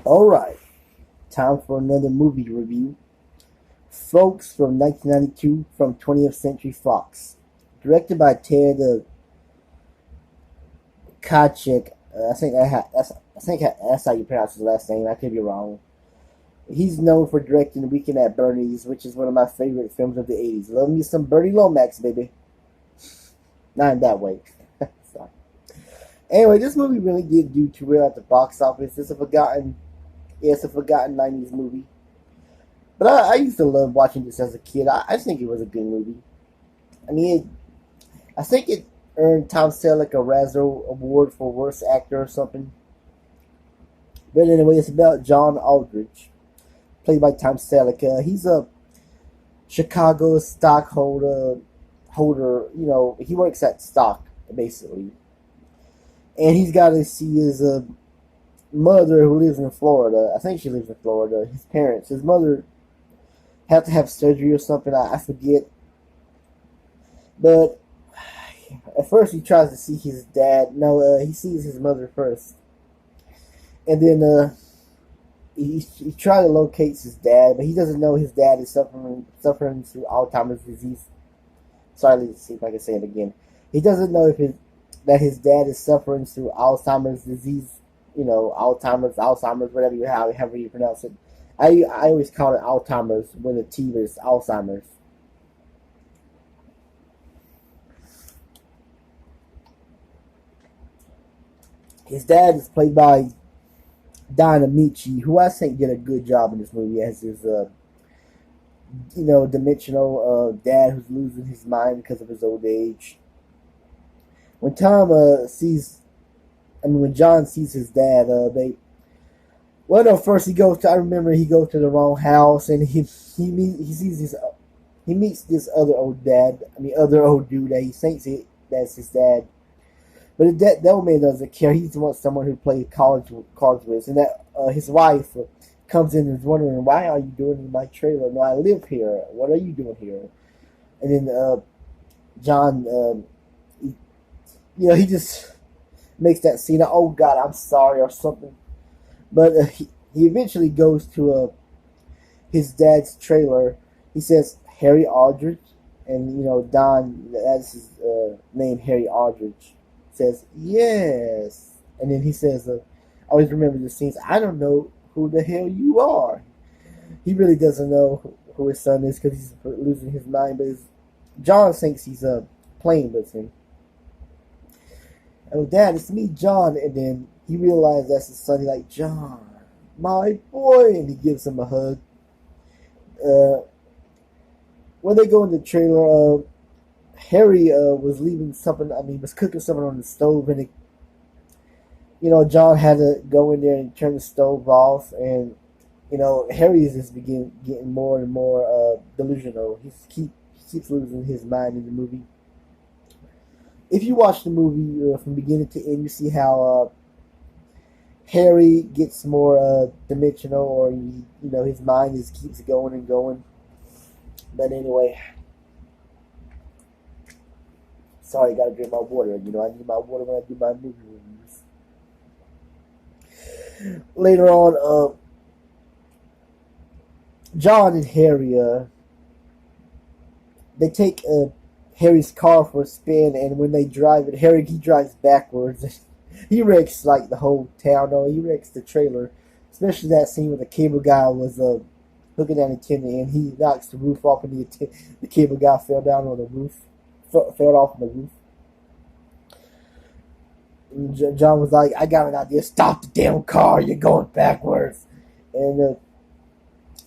Alright, time for another movie review. Folks from 1992 from 20th Century Fox. Directed by Ted Kotcheff. That's how you pronounce his last name. I could be wrong. He's known for directing Weekend at Bernie's, which is one of my favorite films of the 80s. Love me some Bernie Lomax, baby. Not in that way. Sorry. Anyway, this movie really did do too well at the box office. It's a forgotten 90s movie. But I used to love watching this as a kid. I think it was a good movie. I mean, I think it earned Tom Selleck a Razzie Award for Worst Actor or something. But anyway, it's about John Aldrich, played by Tom Selleck. He's a Chicago stockholder. He works at stock basically, and he's got to see his mother who lives in Florida. I think she lives in Florida. His mother, have to have surgery or something. I forget. But at first he tries to see his dad. No, he sees his mother first, and then he tries to locate his dad, but he doesn't know his dad is suffering through Alzheimer's disease. Sorry, let's see if I can say it again. He doesn't know that his dad is suffering through Alzheimer's disease. Alzheimer's, however you pronounce it. I always call it Alzheimer's when the T is Alzheimer's. His dad is played by Ameche, who I think did a good job in this movie as his, dimensional dad who's losing his mind because of his old age. When John sees his dad, first he goes to the wrong house, and he meets this other old dude that he thinks that's his dad. But that old man doesn't care. He just wants someone who plays cards with. And that his wife comes in and is wondering, why are you doing in my trailer? No, I live here. What are you doing here? And then John, he just makes that scene. Oh God, I'm sorry or something. But he eventually goes to his dad's trailer. He says Harry Aldrich, and Don, that's his name, Harry Aldrich, says yes, and then he says, I always remember the scenes. I don't know who the hell you are. He really doesn't know who his son is because he's losing his mind. But John thinks he's playing with him. Oh, Dad, it's me, John. And then he realizes that's his son. He's like, John, my boy, and he gives him a hug. When they go in the trailer, Harry was was cooking something on the stove, and John had to go in there and turn the stove off, and Harry is just getting more and more delusional. He keeps losing his mind in the movie. If you watch the movie from beginning to end, you see how Harry gets more dimensional, or his mind keeps going and going. But anyway. Sorry, I gotta drink my water. I need my water when I do my movie reviews. Later on, John and Harry, they take Harry's car for a spin, and when they drive it, he drives backwards. He wrecks like the whole town. No, he wrecks the trailer, especially that scene where the cable guy was hooking an antenna, and he knocks the roof off, and the cable guy fell down on the roof. Fell off the roof. And John was like, I got an idea. Stop the damn car. You're going backwards. And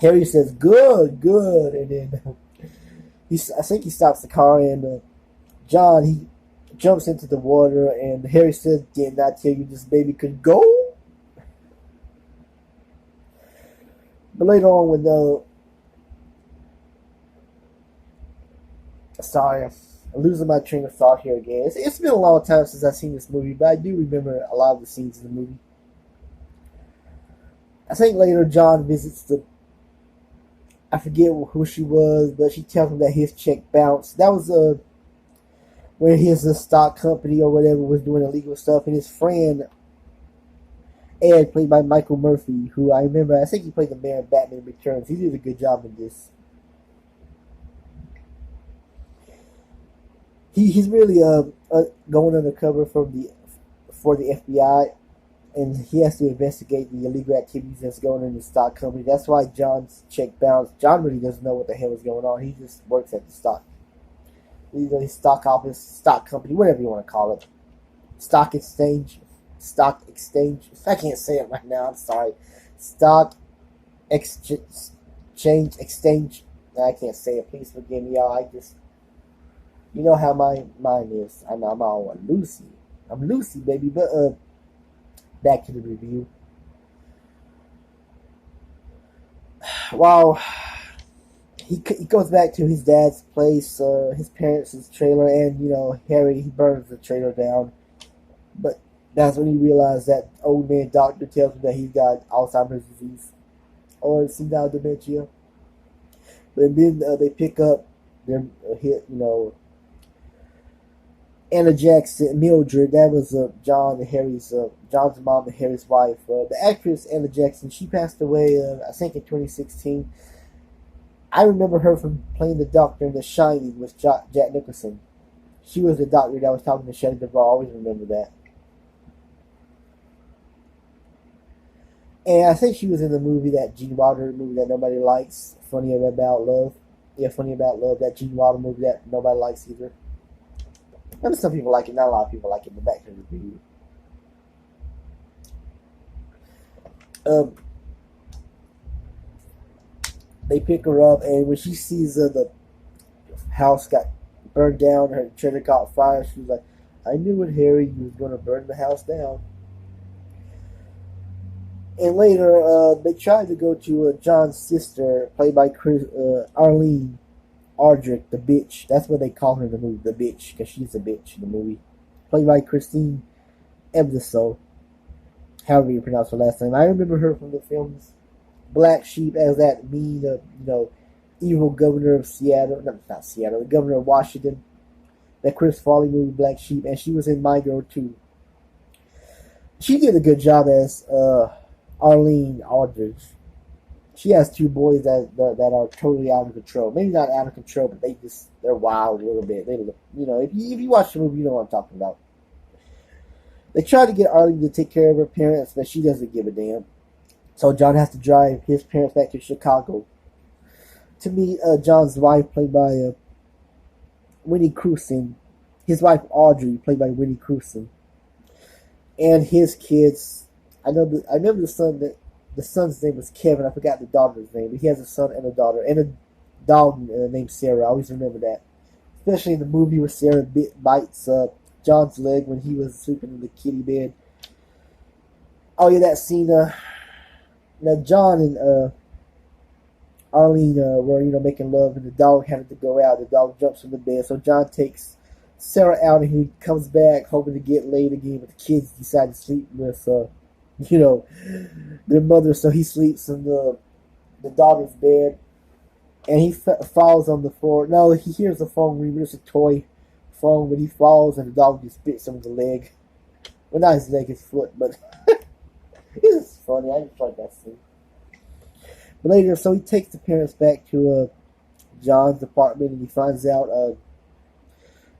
Harry says, good. And then I think he stops the car, and John, he jumps into the water, and Harry says, didn't I tell you this baby could go? But later on when sorry, I'm losing my train of thought here again. It's been a long time since I've seen this movie, but I do remember a lot of the scenes in the movie. I think later John visits I forget who she was, but she tells him that his check bounced. That was when his stock company or whatever was doing illegal stuff, and his friend Ed, played by Michael Murphy, who I remember, I think he played the mayor in Batman Returns. He did a good job in this. He's really going undercover for the FBI, and he has to investigate the illegal activities that's going on in the stock company. That's why John's check bounced. John really doesn't know what the hell is going on. He just works at the stock, his stock office, stock company, whatever you want to call it, stock exchange, stock exchange. I can't say it right now. I'm sorry. Stock exchange. I can't say it. Please forgive me, y'all. I just, you know how my mind is. I'm all Lucy. I'm Lucy, baby. But back to the review. Wow. He goes back to his dad's place, his parents' trailer, and Harry, he burns the trailer down. But that's when he realized that old man doctor tells him that he's got Alzheimer's disease or senile dementia. But then they pick up their Anna Jackson, Mildred. That was John's mom and Harry's wife. The actress Anna Jackson, she passed away, I think, in 2016. I remember her from playing the doctor in The Shining with Jack Nicholson. She was the doctor that was talking to Shelley Duvall. I always remember that. And I think she was in the movie, that Gene Wilder movie that nobody likes, Funny About Love. Yeah, Funny About Love, that Gene Wilder movie that nobody likes either. I mean, some people like it, not a lot of people like it, but back to the review. They pick her up, and when she sees the house got burned down, her trailer caught fire, she's like, I knew it, Harry, you was going to burn the house down. And later, they tried to go to John's sister, played by Arlene Ardrick, the bitch. That's what they call her in the movie, the bitch, because she's a bitch in the movie. Played by Christine Ebdisol, however you pronounce her last name. I remember her from the films Black Sheep as that mean, evil governor of Seattle. No, not Seattle, the governor of Washington. That Chris Farley movie, Black Sheep, and she was in My Girl too. She did a good job as Arlene Aldridge. She has two boys that are totally out of control. Maybe not out of control, but they're wild a little bit. If you watch the movie, you know what I'm talking about. They try to get Arlene to take care of her parents, but she doesn't give a damn. So John has to drive his parents back to Chicago to meet John's wife, played by Winnie Crewson. His wife Audrey, played by Winnie Crewson, and his kids. I remember the son's name was Kevin. I forgot the daughter's name, but he has a son and a daughter, and a dog named Sarah. I always remember that, especially in the movie where Sarah bites John's leg when he was sleeping in the kitty bed. Oh yeah, that scene. Now John and Arlene were making love, and the dog had to go out. The dog jumps from the bed, so John takes Sarah out, and he comes back hoping to get laid again. But the kids decide to sleep with their mother, so he sleeps in the daughter's bed, and he falls on the floor. No, he hears the phone ring. It's a toy phone, but he falls, and the dog just bits him in the leg. Well, not his leg, his foot, but it's funny. I just like that scene. But later, so he takes the parents back to John's apartment, and he finds out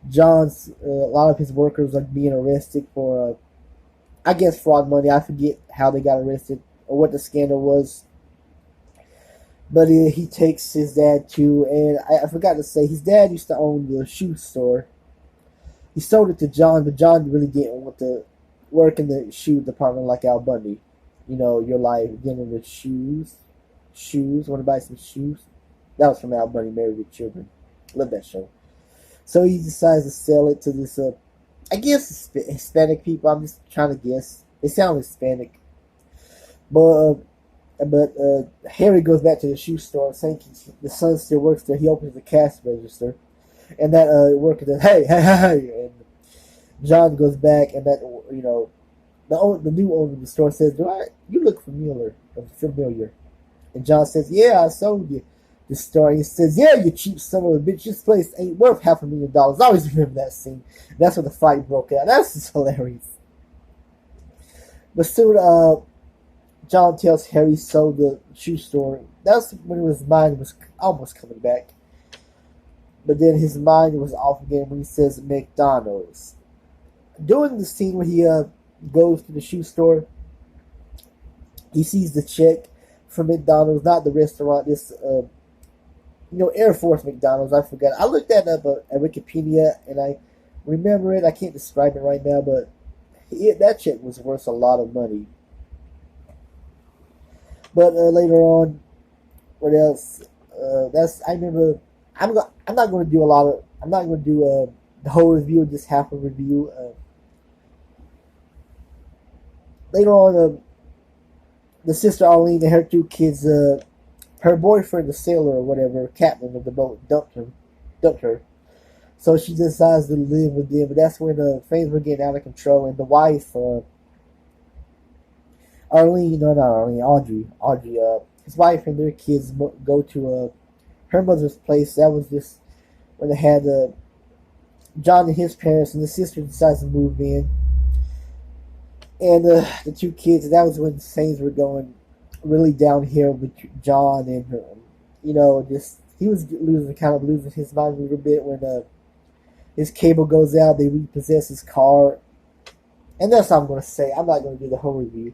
John's a lot of his workers are being arrested for I guess fraud money. I forget how they got arrested or what the scandal was. But he takes his dad to, and I forgot to say, his dad used to own the shoe store. He sold it to John, but John really didn't want to work in the shoe department like Al Bundy. Your life dealing with shoes. Want to buy some shoes? That was from Al Bundy, Married with Children. Love that show. So he decides to sell it to this, I guess, Hispanic people. I'm just trying to guess. They sound Hispanic. But Harry goes back to the shoe store, saying the son still works there. He opens the cash register, and that worker says, "Hey, hey, hey!" And John goes back, and that the new owner of the store says, "You look familiar." And John says, "Yeah, I sold you this store." And he says, "Yeah, you cheap son of a bitch. This place ain't worth $500,000. I always remember that scene. That's when the fight broke out. That's just hilarious. But soon, John tells Harry sold the shoe store. That's when his mind was almost coming back. But then his mind was off again when he says McDonald's. During the scene where he goes to the shoe store, he sees the check from McDonald's, not the restaurant. This, Air Force McDonald's. I forgot. I looked that up at Wikipedia, and I remember it. I can't describe it right now, but that check was worth a lot of money. But later on, what else? I remember. I'm not going to do a lot of. I'm not going to do the whole review. Just half a review. Later on, the sister Arlene and her two kids. Her boyfriend, the sailor or whatever, captain of the boat, dumped her. So she decides to live with them. But that's when things were getting out of control, and the wife, Audrey, his wife and their kids go to her mother's place. That was just when they had John and his parents, and the sister decides to move in, and the two kids. That was when things were going really downhill with John and her. Just he was losing his mind a little bit when his cable goes out. They repossess his car, and that's all I'm going to say. I'm not going to do the whole review,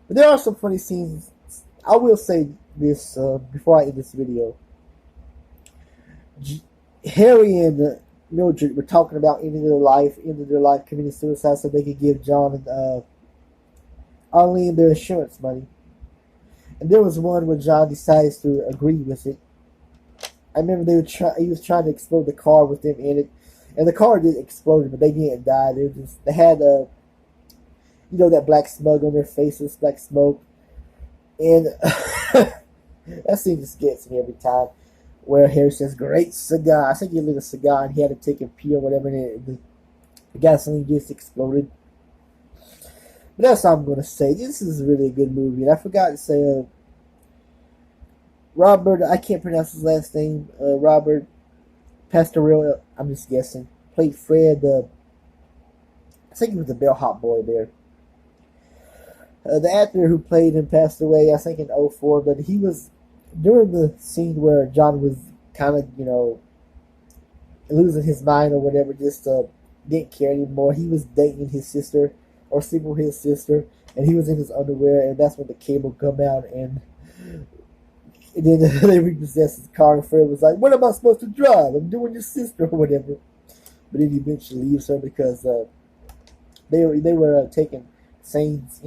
but there are some funny scenes. I will say this before I end this video. Harry and Mildred were talking about ending their life, committing suicide, so they could give John and Arlene their insurance money. And there was one where John decides to agree with it. I remember he was trying to explode the car with them in it, and the car did explode, but they didn't die. They had that black smug on their faces, black smoke, and that scene just gets me every time. Where Harry says, "Great cigar." I think he lit a cigar and he had to take a pee or whatever, and the gasoline just exploded. But that's all I'm going to say. This is really a good movie. And I forgot to say, Robert, I can't pronounce his last name, Robert Pastorell, I'm just guessing, played Fred, I think he was the bellhop boy there. The actor who played him passed away, I think, in '04, but he was, during the scene where John was kind of, losing his mind or whatever, just didn't care anymore, he was dating his sister, or sleeping with his sister, and he was in his underwear, and that's when the cable come out, and then they repossessed his car, and Fred was like, "What am I supposed to drive? I'm doing your sister," or whatever. But then he eventually leaves her because they were taking Saints,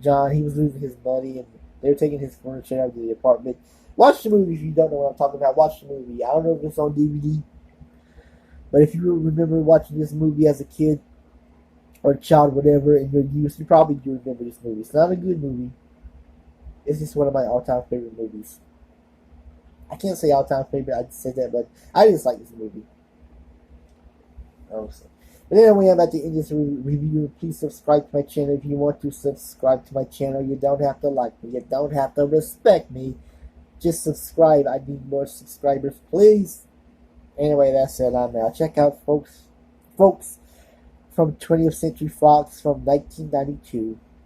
John, he was losing his money, and they were taking his furniture out of the apartment. Watch the movie if you don't know what I'm talking about. Watch the movie. I don't know if it's on DVD, but if you remember watching this movie as a kid, or a child, whatever, in your youth, you probably do remember this movie. It's not a good movie. It's just one of my all-time favorite movies. I can't say all-time favorite, I just said that, but I just like this movie. But anyway, I'm at the end of this review. Please subscribe to my channel if you want to subscribe to my channel. You don't have to like me. You don't have to respect me. Just subscribe. I need more subscribers, please. Anyway, that's it. I'm out. Check out folks from 20th Century Fox from 1992.